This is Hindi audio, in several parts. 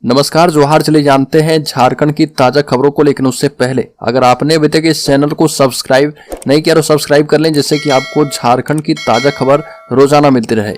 नमस्कार, जोहार। चलिए जानते हैं झारखंड की ताजा खबरों को, लेकिन उससे पहले अगर आपने अभी तक इस चैनल को सब्सक्राइब नहीं किया तो सब्सक्राइब कर लें, जिससे कि आपको झारखंड की ताजा खबर रोजाना मिलती रहे।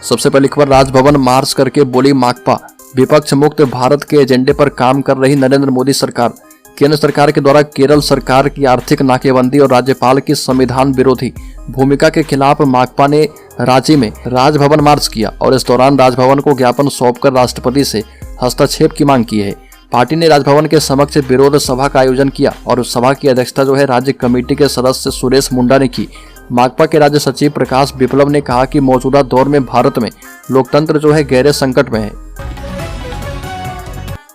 सबसे पहली खबर, राजभवन मार्च करके बोली माकपा, विपक्ष मुक्त भारत के एजेंडे पर काम कर रही नरेंद्र मोदी सरकार। केंद्र सरकार के द्वारा केरल सरकार की आर्थिक नाकेबंदी और राज्यपाल की संविधान विरोधी भूमिका के खिलाफ माकपा ने रांची में राजभवन मार्च किया और इस दौरान राजभवन को ज्ञापन सौंपकर राष्ट्रपति से हस्तक्षेप की मांग की है। पार्टी ने राजभवन के समक्ष विरोध सभा का आयोजन किया और उस सभा की अध्यक्षता राज्य कमेटी के सदस्य सुरेश मुंडा ने की। माकपा के राज्य सचिव प्रकाश विप्लव ने कहा कि मौजूदा दौर में भारत में लोकतंत्र गहरे संकट में है।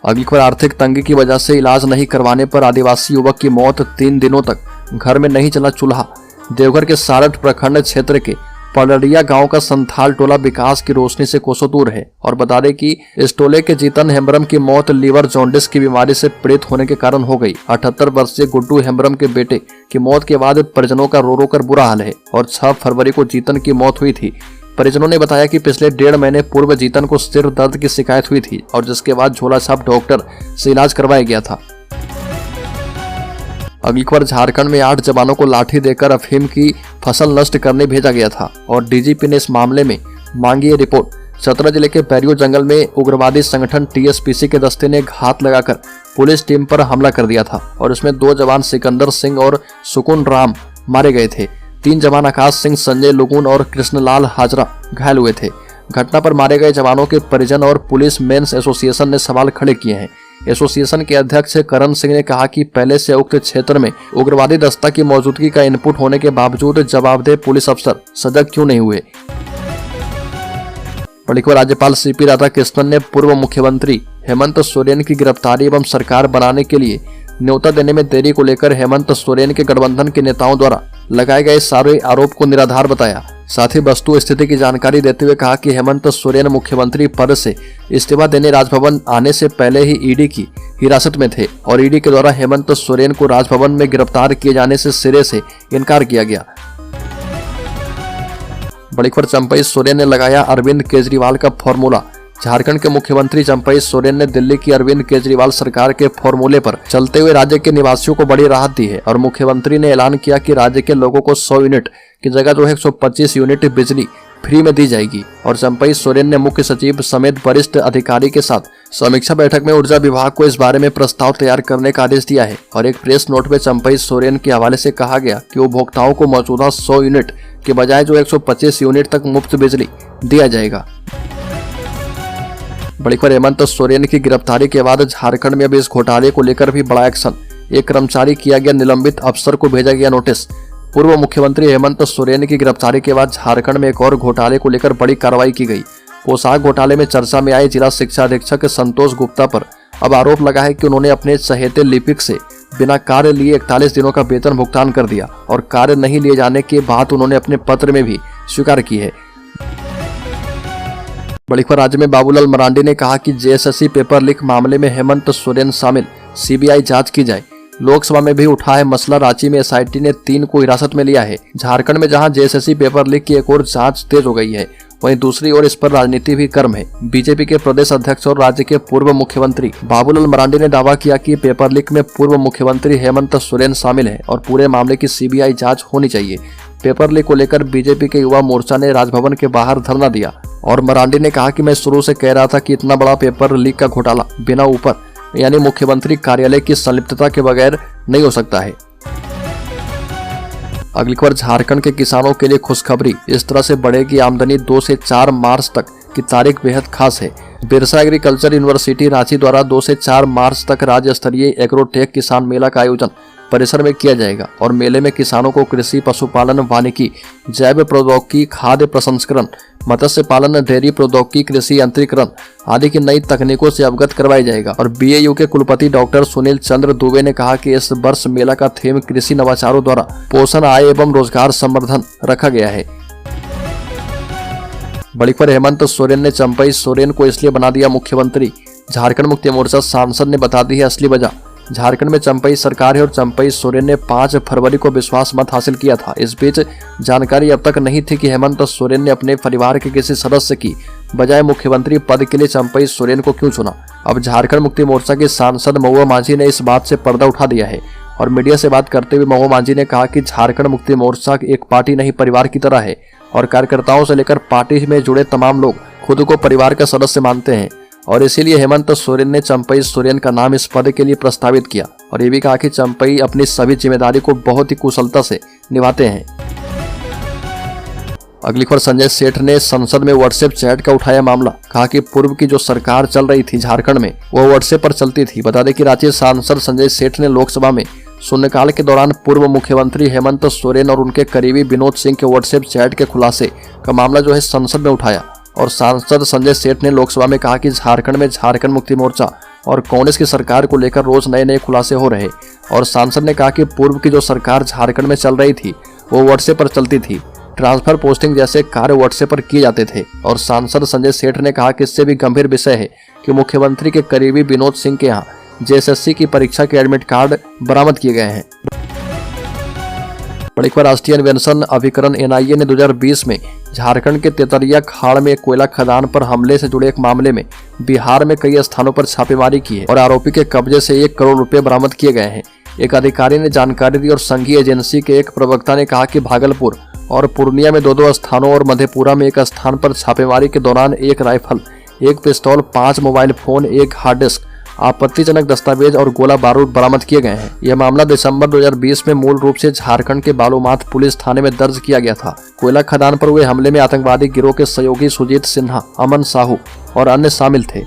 अगली खबर, आर्थिक तंगी की वजह से इलाज नहीं करवाने पर आदिवासी युवक की मौत, 3 दिनों तक घर में नहीं चला चूल्हा। देवघर के सारठ प्रखंड क्षेत्र के पलड़िया गांव का संथाल टोला विकास की रोशनी से कोसों दूर है और बता दें कि इस टोले के जीतन हेम्ब्रम की मौत लीवर जॉन्डिस की बीमारी से पीड़ित होने के कारण हो गई। 78 वर्षीय गुड्डू हेम्ब्रम के बेटे की मौत के बाद परिजनों का रो रो कर बुरा हाल है और 6 फरवरी को जीतन की मौत हुई थी। परिजनों ने बताया कि पिछले 1.5 महीने पूर्व जीतन को सिर दर्द की शिकायत हुई थी और जिसके बाद झोला छाप डॉक्टर से इलाज करवाया गया था। अगली खबर, झारखंड में 8 जवानों को लाठी देकर अफीम की फसल नष्ट करने भेजा गया था और डीजीपी ने इस मामले में मांगी है रिपोर्ट। चतरा जिले के बैरियो जंगल में उग्रवादी संगठन टीएसपीसी के दस्ते ने घात लगाकर पुलिस टीम पर हमला कर दिया था और इसमें 2 जवान सिकंदर सिंह और सुकुन राम मारे गए थे। 3 जवान आकाश सिंह, संजय लुगुन और कृष्णलाल हाजरा घायल हुए थे। घटना पर मारे गए जवानों के परिजन और पुलिस मेंस एसोसिएशन ने सवाल खड़े किए हैं। एसोसिएशन के अध्यक्ष करण सिंह ने कहा कि पहले से उक्त क्षेत्र में उग्रवादी दस्ता की मौजूदगी का इनपुट होने के बावजूद जवाबदेह पुलिस अफसर सजग क्यों नहीं हुए। राज्यपाल सीपी राधाकृष्णन ने पूर्व मुख्यमंत्री हेमंत सोरेन की गिरफ्तारी एवं सरकार बनाने के लिए न्योता देने में देरी को लेकर हेमंत सोरेन के गठबंधन के नेताओं द्वारा लगाए गए सारे आरोप को निराधार बताया। साथ ही वस्तु स्थिति की जानकारी देते हुए कहा कि हेमंत सोरेन मुख्यमंत्री पद से इस्तीफा देने राजभवन आने से पहले ही ईडी की हिरासत में थे और ईडी के द्वारा हेमंत सोरेन को राजभवन में गिरफ्तार किए जाने से सिरे से इनकार किया गया। बड़ी खबर, चंपई सोरेन ने लगाया अरविंद केजरीवाल का फॉर्मूला। झारखंड के मुख्यमंत्री चंपई सोरेन ने दिल्ली की अरविंद केजरीवाल सरकार के फॉर्मूले पर चलते हुए राज्य के निवासियों को बड़ी राहत दी है और मुख्यमंत्री ने ऐलान किया कि राज्य के लोगों को 100 यूनिट की जगह 125 यूनिट बिजली फ्री में दी जाएगी। और चंपई सोरेन ने मुख्य सचिव समेत वरिष्ठ अधिकारी के साथ समीक्षा बैठक में ऊर्जा विभाग को इस बारे में प्रस्ताव तैयार करने का आदेश दिया है और एक प्रेस नोट में चंपई सोरेन के हवाले से कहा गया कि उपभोक्ताओं को मौजूदा 100 यूनिट के बजाय 125 यूनिट तक मुफ्त बिजली दिया जाएगा। बड़ी खबर, हेमंत सोरेन की गिरफ्तारी के बाद झारखंड में अब इस घोटाले को लेकर भी बड़ा एक्शन। एक कर्मचारी किया गया निलंबित, अफसर को भेजा गया नोटिस। पूर्व मुख्यमंत्री हेमंत सोरेन की गिरफ्तारी के बाद झारखंड में एक और घोटाले को लेकर बड़ी कार्रवाई की गई। पोशाक घोटाले में चर्चा में आए जिला शिक्षा अधीक्षक संतोष गुप्ता पर अब आरोप लगा है कि उन्होंने अपने चहेते लिपिक से बिना कार्य लिए 41 दिनों का वेतन भुगतान कर दिया और कार्य नहीं लिए जाने के बाद उन्होंने अपने पत्र में भी स्वीकार की है। बड़ी खबर, राज्य में बाबूलाल मरांडी ने कहा कि जेएसएससी पेपर लीक मामले में हेमंत सोरेन शामिल, सीबीआई जांच की जाए। लोकसभा में भी उठा है मसला, रांची में एसआईटी ने 3 को हिरासत में लिया है। झारखंड में जहां जेएसएससी पेपर लीक की एक और जांच तेज हो गई है, वहीं दूसरी ओर इस पर राजनीति भी गर्म है। बीजेपी के प्रदेश अध्यक्ष और राज्य के पूर्व मुख्यमंत्री बाबूलाल मरांडी ने दावा किया कि पेपर लीक में पूर्व मुख्यमंत्री हेमंत सोरेन शामिल है और पूरे मामले की सीबीआई जांच होनी चाहिए। पेपर लीक को लेकर बीजेपी के युवा मोर्चा ने राजभवन के बाहर धरना दिया और मरांडी ने कहा कि मैं शुरू से कह रहा था कि इतना बड़ा पेपर लीक का घोटाला बिना ऊपर यानी मुख्यमंत्री कार्यालय की संलिप्तता के बगैर नहीं हो सकता है। अगली खबर, झारखंड के किसानों के लिए खुशखबरी, इस तरह से बढ़ेगी आमदनी। 2 से 4 मार्च तक की तारीख बेहद खास है। बिरसा एग्रीकल्चर यूनिवर्सिटी रांची द्वारा 2 से 4 मार्च तक राज्य स्तरीय एग्रोटेक किसान मेला का आयोजन परिसर में किया जाएगा और मेले में किसानों को कृषि, पशुपालन, वानिकी, जैव प्रौद्योगिकी, खाद्य प्रसंस्करण, मत्स्य पालन, डेयरी प्रौद्योगिकी, कृषि यंत्रीकरण आदि की नई तकनीकों से अवगत करवाया जाएगा। और बीएयू के कुलपति डॉक्टर सुनील चंद्र दुबे ने कहा कि इस वर्ष मेला का थीम कृषि नवाचारों द्वारा पोषण, आय एवं रोजगार संवर्धन रखा गया है। बड़ी खबर, हेमंत सोरेन ने चंपई सोरेन को इसलिए बना दिया मुख्यमंत्री, झारखंड मुक्ति मोर्चा सांसद ने बता दी है असली वजह। झारखंड में चंपई सरकार है और चंपई सोरेन ने 5 फरवरी को विश्वास मत हासिल किया था। इस बीच जानकारी अब तक नहीं थी कि हेमंत सोरेन ने अपने परिवार के किसी सदस्य की बजाय मुख्यमंत्री पद के लिए चंपई सोरेन को क्यों चुना। अब झारखंड मुक्ति मोर्चा के सांसद महुआ माझी ने इस बात से पर्दा उठा दिया है और मीडिया से बात करते हुए महुआ माझी ने कहा कि झारखंड मुक्ति मोर्चा एक पार्टी नहीं परिवार की तरह है और कार्यकर्ताओं से लेकर पार्टी में जुड़े तमाम लोग खुद को परिवार का सदस्य मानते हैं और इसीलिए हेमंत सोरेन ने चंपई सोरेन का नाम इस पद के लिए प्रस्तावित किया और ये भी कहा कि चंपई अपनी सभी जिम्मेदारी को बहुत ही कुशलता से निभाते हैं। अगली खबर, संजय सेठ ने संसद में व्हाट्सएप चैट का उठाया मामला। कहा कि पूर्व की जो सरकार चल रही थी झारखंड में वो व्हाट्सएप पर चलती थी। बता दें कि रांची सांसद संजय सेठ ने लोकसभा में शून्यकाल के दौरान पूर्व मुख्यमंत्री हेमंत सोरेन और उनके करीबी विनोद सिंह के व्हाट्सएप चैट के खुलासे का मामला जो है संसद में उठाया और सांसद संजय सेठ ने लोकसभा में कहा कि झारखंड में झारखंड मुक्ति मोर्चा और कांग्रेस की सरकार को लेकर रोज नए नए खुलासे हो रहे और सांसद ने कहा कि पूर्व की जो सरकार झारखंड में चल रही थी वो व्हाट्सएप पर चलती थी, ट्रांसफर पोस्टिंग जैसे कार्य व्हाट्सएप पर किए जाते थे। और सांसद संजय सेठ ने कहा कि इससे भी गंभीर विषय है कि मुख्यमंत्री के करीबी विनोद सिंह के यहाँ जेएसएससी की परीक्षा के एडमिट कार्ड बरामद किए गए हैं। बड़ी खबर, राष्ट्रीय अन्वेषण अभिकरण एनआईए ने 2020 में झारखंड के तेतरिया खाड़ में कोयला खदान पर हमले से जुड़े एक मामले में बिहार में कई स्थानों पर छापेमारी की है और आरोपी के कब्जे से 1 करोड़ रुपए बरामद किए गए हैं। एक अधिकारी ने जानकारी दी और संघीय एजेंसी के एक प्रवक्ता ने कहा कि भागलपुर और पूर्णिया में 2 स्थानों और मधेपुरा में एक स्थान पर छापेमारी के दौरान 1 राइफल, 1 पिस्तौल, 5 मोबाइल फोन, 1 हार्ड डिस्क, आपत्तिजनक दस्तावेज और गोला बारूद बरामद किए गए हैं। यह मामला दिसंबर 2020 में मूल रूप से झारखंड के बालूमाथ पुलिस थाने में दर्ज किया गया था। कोयला खदान पर हुए हमले में आतंकवादी गिरोह के सहयोगी सुजीत सिन्हा, अमन साहू और अन्य शामिल थे।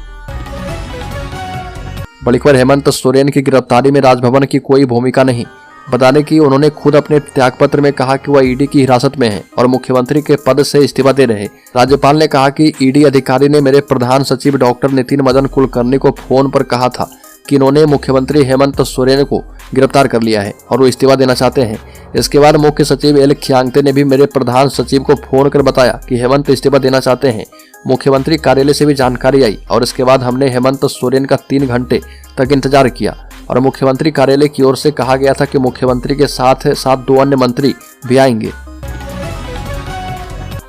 बड़ी खबर, हेमंत सोरेन की गिरफ्तारी में राजभवन की कोई भूमिका नहीं। बता दें कि उन्होंने खुद अपने त्यागपत्र में कहा कि वह ईडी की हिरासत में है और मुख्यमंत्री के पद से इस्तीफा दे रहे। राज्यपाल ने कहा कि ईडी अधिकारी ने मेरे प्रधान सचिव डॉक्टर नितिन मदन कुलकर्णी को फोन पर कहा था कि इन्होंने मुख्यमंत्री हेमंत सोरेन को गिरफ्तार कर लिया है और वो इस्तीफा देना चाहते हैं। इसके बाद मुख्य सचिव एल खियांगते ने भी मेरे प्रधान सचिव को फोन कर बताया कि हेमंत इस्तीफा देना चाहते हैं। मुख्यमंत्री कार्यालय से भी जानकारी आई और इसके बाद हमने हेमंत सोरेन का 3 घंटे तक इंतजार किया और मुख्यमंत्री कार्यालय की ओर से कहा गया था कि मुख्यमंत्री के साथ 2 अन्य मंत्री भी आएंगे।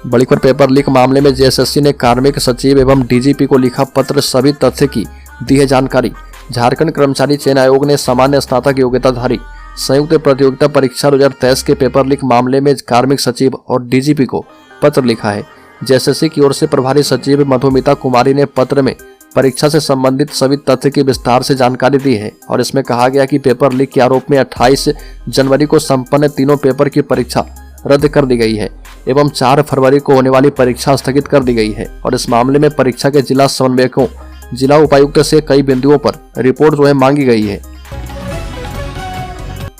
बड़ी खबर, पेपर लीक मामले में जेएसएससी ने कार्मिक सचिव एवं डीजीपी को लिखा पत्र, सभी तथ्य की दी है जानकारी। झारखंड कर्मचारी चयन आयोग ने सामान्य स्नातक योग्यताधारी संयुक्त प्रतियोगिता परीक्षा 2023 के पेपर लीक मामले में कार्मिक सचिव और डीजीपी को पत्र लिखा है। जेएसएससी की ओर से प्रभारी सचिव मधुमिता कुमारी ने पत्र में परीक्षा से संबंधित सभी तथ्य की विस्तार से जानकारी दी है और इसमें कहा गया कि पेपर लीक के आरोप में 28 जनवरी को संपन्न तीनों पेपर की परीक्षा रद्द कर दी गई है एवं 4 फरवरी को होने वाली परीक्षा स्थगित कर दी गई है और इस मामले में परीक्षा के जिला समन्वयकों, जिला उपायुक्त से कई बिंदुओं पर रिपोर्ट मांगी गई है।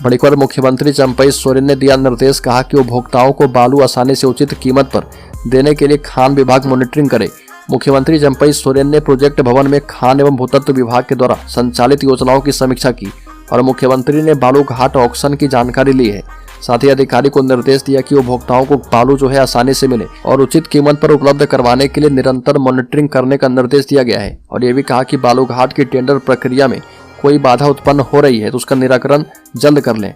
बड़ी खबर, मुख्यमंत्री चंपई सोरेन ने दिया निर्देश, कहा कि उपभोक्ताओं को बालू आसानी से उचित कीमत पर देने के लिए खान विभाग मॉनिटरिंग करे। मुख्यमंत्री चंपई सोरेन ने प्रोजेक्ट भवन में खान एवं भूतत्व विभाग के द्वारा संचालित योजनाओं की समीक्षा की और मुख्यमंत्री ने बालू घाट ऑक्शन की जानकारी ली है। साथ ही अधिकारी को निर्देश दिया कि उपभोक्ताओं को बालू आसानी से मिले और उचित कीमत पर उपलब्ध करवाने के लिए निरंतर मॉनिटरिंग करने का निर्देश दिया गया है और ये भी कहा कि बालू घाट की टेंडर प्रक्रिया में कोई बाधा उत्पन्न हो रही है तो उसका निराकरण जल्द कर लें।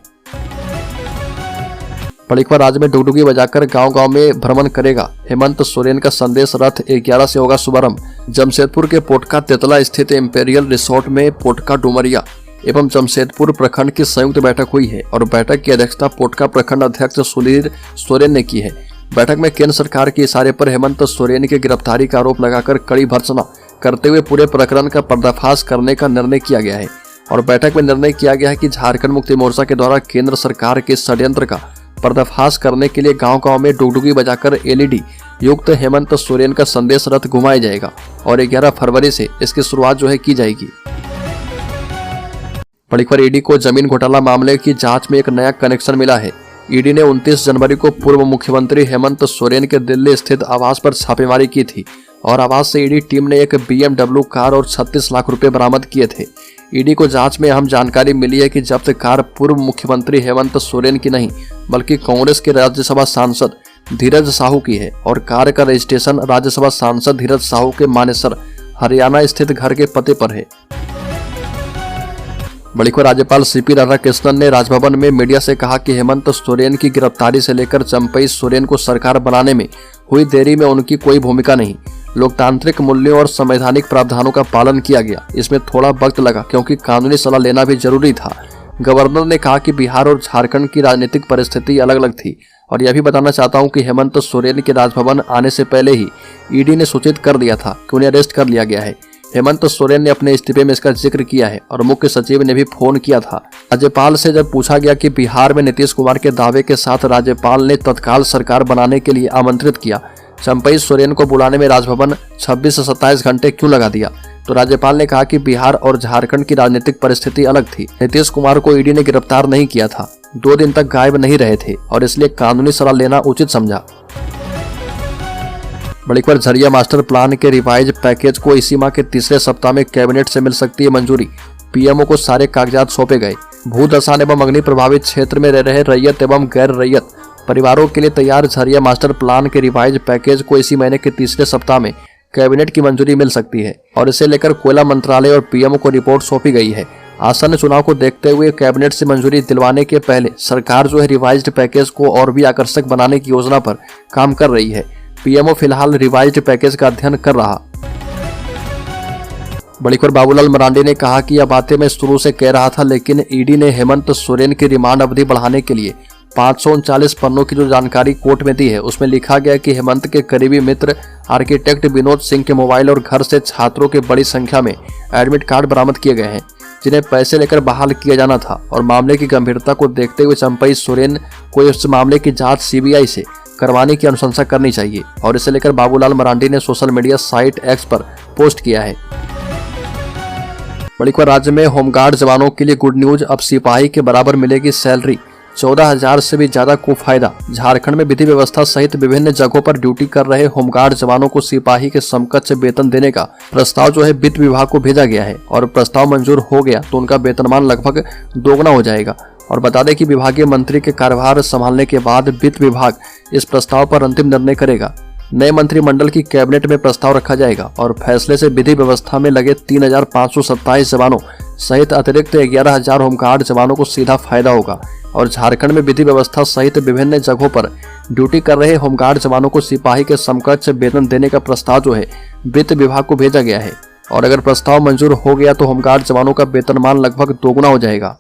बड़ी खबर, राज्य में डुगडुगी बजाकर गांव-गांव में भ्रमण करेगा हेमंत सोरेन का संदेश रथ 11 से होगा शुभारंभ। जमशेदपुर के पोटका तेतला स्थित इंपेरियल रिसोर्ट में पोटका डुमरिया एवं जमशेदपुर प्रखंड की संयुक्त बैठक हुई है और बैठक की अध्यक्षता पोटका प्रखंड अध्यक्ष सुधीर सोरेन ने की है। बैठक में केंद्र सरकार के इशारे पर हेमंत सोरेन की गिरफ्तारी का आरोप लगाकर कड़ी भर्त्सना करते हुए पूरे प्रकरण का पर्दाफाश करने का निर्णय किया गया है और बैठक में निर्णय किया गया है कि झारखंड मुक्ति मोर्चा के द्वारा केंद्र सरकार के षड्यंत्र का पर्दाफाश करने के लिए गांव-गांव में डुगडुगी बजाकर एलईडी युक्त हेमंत सोरेन का संदेश रथ घुमाया जाएगा और 11 फरवरी से इसकी शुरुआत की जाएगी। बड़ी खबर, ईडी को जमीन घोटाला मामले की जांच में एक नया कनेक्शन मिला है। ईडी ने 29 जनवरी को पूर्व मुख्यमंत्री हेमंत सोरेन के दिल्ली स्थित आवास पर छापेमारी की थी और आवास से ईडी टीम ने एक BMW कार और 36 लाख रुपए बरामद किए थे। ईडी को जांच में अहम जानकारी मिली है कि जब्त कार पूर्व मुख्यमंत्री हेमंत सोरेन की नहीं बल्कि कांग्रेस के राज्यसभा सांसद धीरज साहू की है और कार का रजिस्ट्रेशन राज्यसभा सांसद धीरज साहू के मानेसर हरियाणा स्थित घर के पते पर है। बड़ी खबर, राज्यपाल CP राधाकृष्णन ने राजभवन में मीडिया से कहा कि हेमंत सोरेन की गिरफ्तारी से लेकर चंपई सोरेन को सरकार बनाने में हुई देरी में उनकी कोई भूमिका नहीं। लोकतांत्रिक मूल्यों और संवैधानिक प्रावधानों का पालन किया गया। इसमें थोड़ा वक्त लगा क्योंकि कानूनी सलाह लेना भी जरूरी था। गवर्नर ने कहा कि बिहार और झारखंड की राजनीतिक परिस्थिति अलग अलग थी और यह भी बताना चाहता हूं कि हेमंत सोरेन के राजभवन आने से पहले ही ईडी ने सूचित कर दिया था कि उन्हें अरेस्ट कर लिया गया है। हेमंत सोरेन ने अपने इस्तीफे में इसका जिक्र किया है और मुख्य सचिव ने भी फोन किया था। राज्यपाल से जब पूछा गया कि बिहार में नीतीश कुमार के दावे के साथ राज्यपाल ने तत्काल सरकार बनाने के लिए आमंत्रित किया, चंपई सोरेन को बुलाने में राजभवन 26 से 27 घंटे क्यों लगा दिया, तो राज्यपाल ने कहा कि बिहार और झारखंड की राजनीतिक परिस्थिति अलग थी। नीतीश कुमार को ईडी ने गिरफ्तार नहीं किया था, 2 दिन तक गायब नहीं रहे थे और इसलिए कानूनी सलाह लेना उचित समझा। बड़ी खबर, झरिया मास्टर प्लान के रिवाइज पैकेज को इसी माह के तीसरे सप्ताह में कैबिनेट से मिल सकती है मंजूरी। पीएमओ को सारे कागजात सौंपे गए। भूदशान एवं अग्नि प्रभावित क्षेत्र में रह रहे रैयत एवं गैर रैयत परिवारों के लिए तैयार झरिया मास्टर प्लान के रिवाइज पैकेज को इसी महीने के तीसरे सप्ताह में कैबिनेट की मंजूरी मिल सकती है और इसे लेकर कोयला मंत्रालय और पीएमओ को रिपोर्ट सौंपी गई है। आसन्न चुनाव को देखते हुए कैबिनेट से मंजूरी दिलवाने के पहले सरकार जो है रिवाइज्ड पैकेज को और भी आकर्षक बनाने की योजना पर काम कर रही है। पीएमओ फिलहाल रिवाइज्ड पैकेज का अध्ययन कर रहा। बड़ी खबर, बाबूलाल मरांडी ने कहा कि यह बातें मैं शुरू से कह रहा था, लेकिन ईडी ने हेमंत सोरेन की रिमांड अवधि बढ़ाने के लिए 539 पन्नों की जो जानकारी कोर्ट में दी है उसमें लिखा गया कि हेमंत के करीबी मित्र आर्किटेक्ट विनोद सिंह के मोबाइल और घर से छात्रों के बड़ी संख्या में एडमिट कार्ड बरामद किए गए हैं जिन्हें पैसे लेकर बहाल किया जाना था और मामले की गंभीरता को देखते हुए चंपई सोरेन को इस मामले की जांच सीबीआई से करवाने की अनुशंसा करनी चाहिए और इसे लेकर बाबूलाल मरांडी ने सोशल मीडिया साइट एक्स पर पोस्ट किया है। बड़ी खबर, राज्य में होमगार्ड जवानों के लिए गुड न्यूज, अब सिपाही के बराबर मिलेगी सैलरी। 14,000 से भी ज्यादा को फायदा। झारखंड में विधि व्यवस्था सहित विभिन्न जगहों पर ड्यूटी कर रहे होमगार्ड जवानों को सिपाही के समकक्ष वेतन देने का प्रस्ताव जो है वित्त विभाग को भेजा गया है और प्रस्ताव मंजूर हो गया तो उनका वेतनमान लगभग दोगुना हो जाएगा। और बता दें कि विभागीय मंत्री के कार्यभार संभालने के बाद वित्त विभाग इस प्रस्ताव पर अंतिम निर्णय करेगा। नए मंत्रिमंडल की कैबिनेट में प्रस्ताव रखा जाएगा और फैसले से विधि व्यवस्था में लगे 3,527 जवानों सहित अतिरिक्त 11,000 होमगार्ड जवानों को सीधा फायदा होगा और झारखंड में विधि व्यवस्था सहित विभिन्न जगहों पर ड्यूटी कर रहे होमगार्ड जवानों को सिपाही के समकक्ष वेतन देने का प्रस्ताव जो है वित्त विभाग को भेजा गया है और अगर प्रस्ताव मंजूर हो गया तो होमगार्ड जवानों का वेतनमान लगभग दोगुना हो जाएगा।